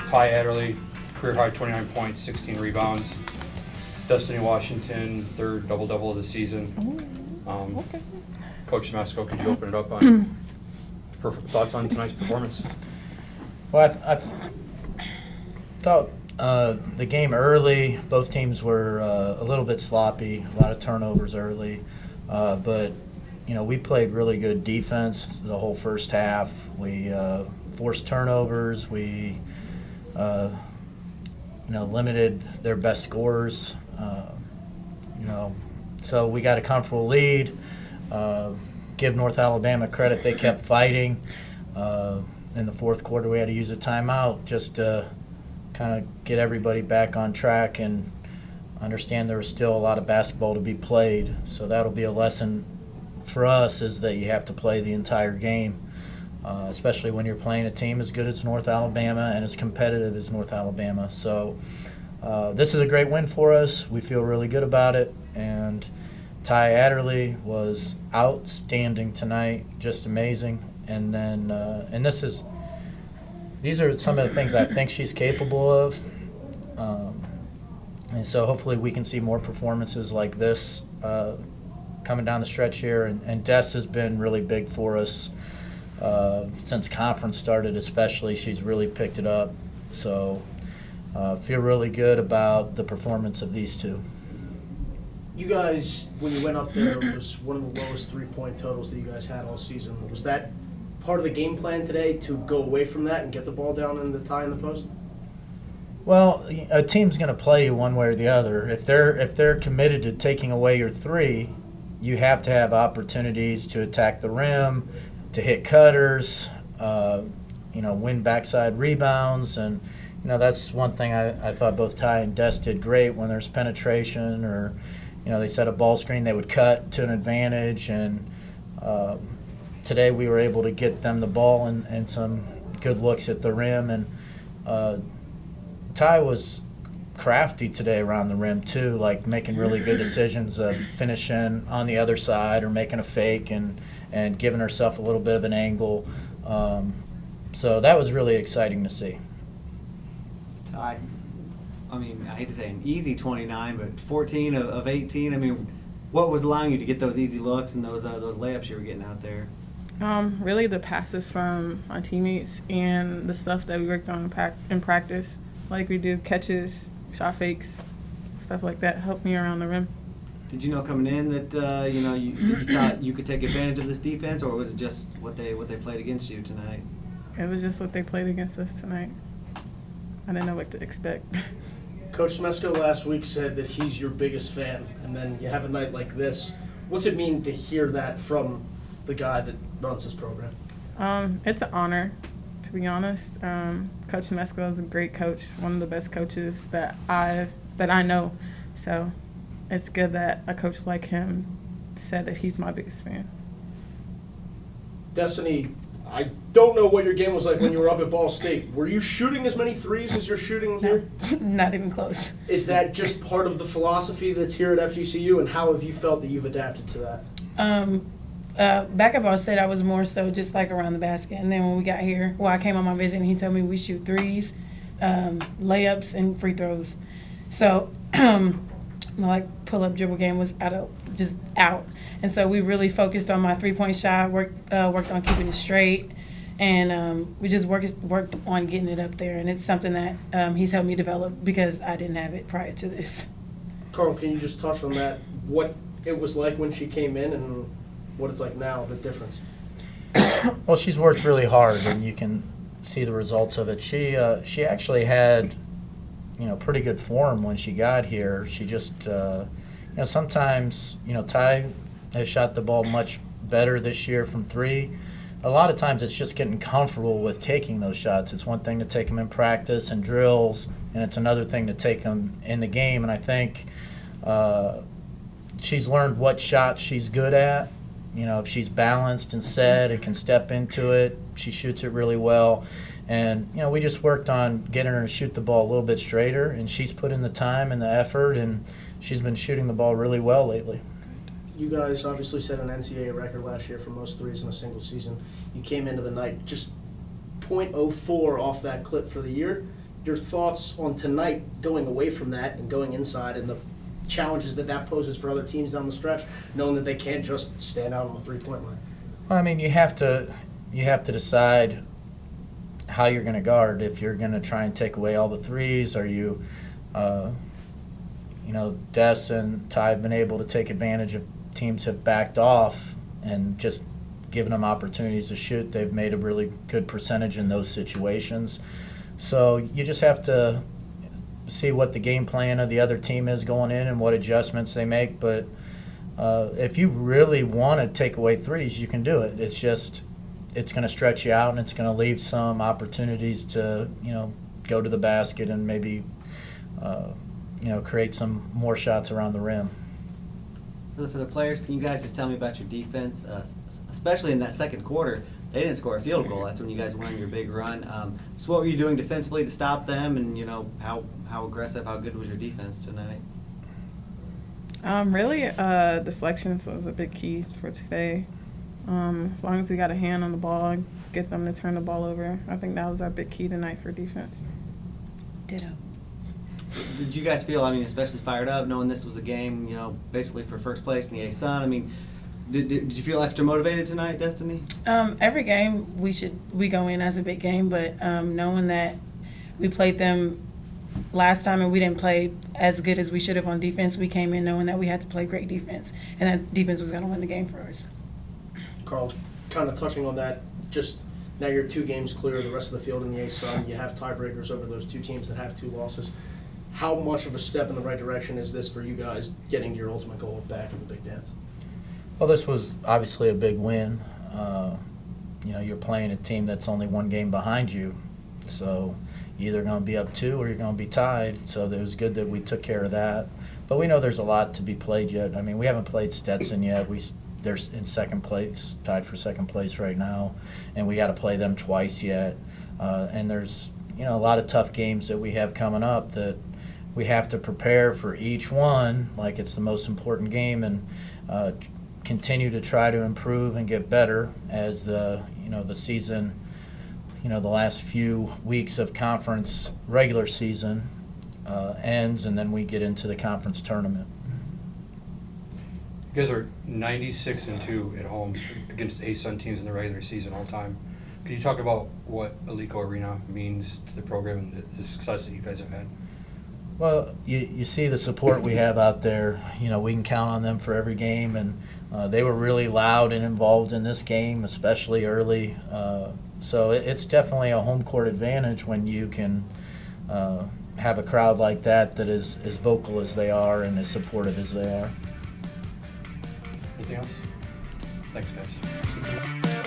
Ty Adderly, career high 29 points, 16 rebounds. Destiny Washington, third double-double of the season. Okay. Coach Smesko, could you open it up on thoughts on tonight's performance? Well, I thought the game early, both teams were a little bit sloppy, a lot of turnovers early. But, we played really good defense the whole first half. We forced turnovers. We, limited their best scorers. So we got a comfortable lead. Give North Alabama credit, they kept fighting. In the fourth quarter, we had to use a timeout just to kind of get everybody back on track and understand there was still a lot of basketball to be played. So that'll be a lesson for us, is that you have to play the entire game, especially when you're playing a team as good as North Alabama and as competitive as North Alabama. So this is a great win for us. We feel really good about it. And Ty Adderly was outstanding tonight, just amazing. And then, these are some of the things I think she's capable of. And so hopefully we can see more performances like this coming down the stretch here. And Des has been really big for us since conference started, especially. She's really picked it up. So feel really good about the performance of these two. You guys, when you went up there, it was one of the lowest three-point totals that you guys had all season. Was that part of the game plan today, to go away from that and get the ball down in the tie in the post? Well, a team's going to play you one way or the other. If they're committed to taking away your three, you have to have opportunities to attack the rim, to hit cutters, win backside rebounds. And, that's one thing I thought both Ty and Des did great. When there's penetration or, they set a ball screen, they would cut to an advantage. And today we were able to get them the ball and some good looks at the rim. And Ty was crafty today around the rim too, like making really good decisions of finishing on the other side or making a fake and giving herself a little bit of an angle. So that was really exciting to see. Ty, I hate to say an easy 29, but 14 of 18. What was allowing you to get those easy looks and those layups you were getting out there? Really the passes from my teammates and the stuff that we worked on in practice. Like we do catches, shot fakes, stuff like that helped me around the rim. Did you know coming in that you thought you could take advantage of this defense, or was it just what they played against you tonight? It was just what they played against us tonight. I didn't know what to expect. Coach Smesko last week said that he's your biggest fan, and then you have a night like this. What's it mean to hear that from the guy that runs this program? It's an honor, to be honest. Coach Smesko is a great coach, one of the best coaches that I know. So it's good that a coach like him said that he's my biggest fan. Destiny, I don't know what your game was like when you were up at Ball State. Were you shooting as many threes as you're shooting here? Not even close. Is that just part of the philosophy that's here at FGCU, and how have you felt that you've adapted to that? Back at Ball State, I was more so just like around the basket. And then when we got here, I came on my visit and he told me we shoot threes, layups, and free throws. So my pull-up dribble game was out. And so we really focused on my three-point shot, worked on keeping it straight, and we just worked on getting it up there. And it's something that he's helped me develop because I didn't have it prior to this. Carl, can you just touch on that? What it was like when she came in and what it's like now, the difference? Well, she's worked really hard, and you can see the results of it. She actually had, pretty good form when she got here. She just, sometimes, Ty has shot the ball much better this year from three. A lot of times it's just getting comfortable with taking those shots. It's one thing to take them in practice and drills, and it's another thing to take them in the game. And I think she's learned what shots she's good at. If she's balanced and set and can step into it, she shoots it really well. And, we just worked on getting her to shoot the ball a little bit straighter, and she's put in the time and the effort, and she's been shooting the ball really well lately. You guys obviously set an NCAA record last year for most threes in a single season. You came into the night just .04 off that clip for the year. your thoughts on tonight going away from that and going inside and the challenges that that poses for other teams down the stretch, knowing that they can't just stand out on the three-point line. Well, I mean, you have to decide how you're going to guard. If you're going to try and take away all the threes, are you, Des and Ty have been able to take advantage of teams have backed off and just given them opportunities to shoot. They've made a really good percentage in those situations. So you just have to see what the game plan of the other team is going in and what adjustments they make. But if you really want to take away threes, you can do it. It's just it's going to stretch you out and it's going to leave some opportunities to go to the basket and maybe create some more shots around the rim. For the players, can you guys just tell me about your defense, especially in that second quarter? They didn't score a field goal. That's when you guys went on your big run. So what were you doing defensively to stop them, and how aggressive, how good was your defense tonight? Really, deflections was a big key for today. As long as we got a hand on the ball and get them to turn the ball over, I think that was our big key tonight for defense. Ditto. Did you guys feel, especially fired up, knowing this was a game, basically for first place in the A-Sun? Did you feel extra motivated tonight, Destiny? Every game we go in as a big game, but knowing that we played them last time and we didn't play as good as we should have on defense, we came in knowing that we had to play great defense, and that defense was going to win the game for us. Carl, kind of touching on that, just now you're 2 games clear of the rest of the field in the A-Sun. You have tiebreakers over those 2 teams that have 2 losses. How much of a step in the right direction is this for you guys getting to your ultimate goal of back in the Big Dance? Well, this was obviously a big win. You're playing a team that's only 1 game behind you, so you're either going to be up 2 or you're going to be tied. So it was good that we took care of that. But we know there's a lot to be played yet. We haven't played Stetson yet. They're in second place, tied for second place right now, and we got to play them twice yet. And there's a lot of tough games that we have coming up that we have to prepare for each one like it's the most important game, and continue to try to improve and get better as the season, the last few weeks of conference regular season ends, and then we get into the conference tournament. You guys are 96-2 at home against A-Sun teams in the regular season all time. Can you talk about what Alico Arena means to the program and the success that you guys have had? Well, you see the support we have out there. We can count on them for every game, and they were really loud and involved in this game, especially early. So it's definitely a home court advantage when you can have a crowd like that is as vocal as they are and as supportive as they are. Anything else? Thanks, guys.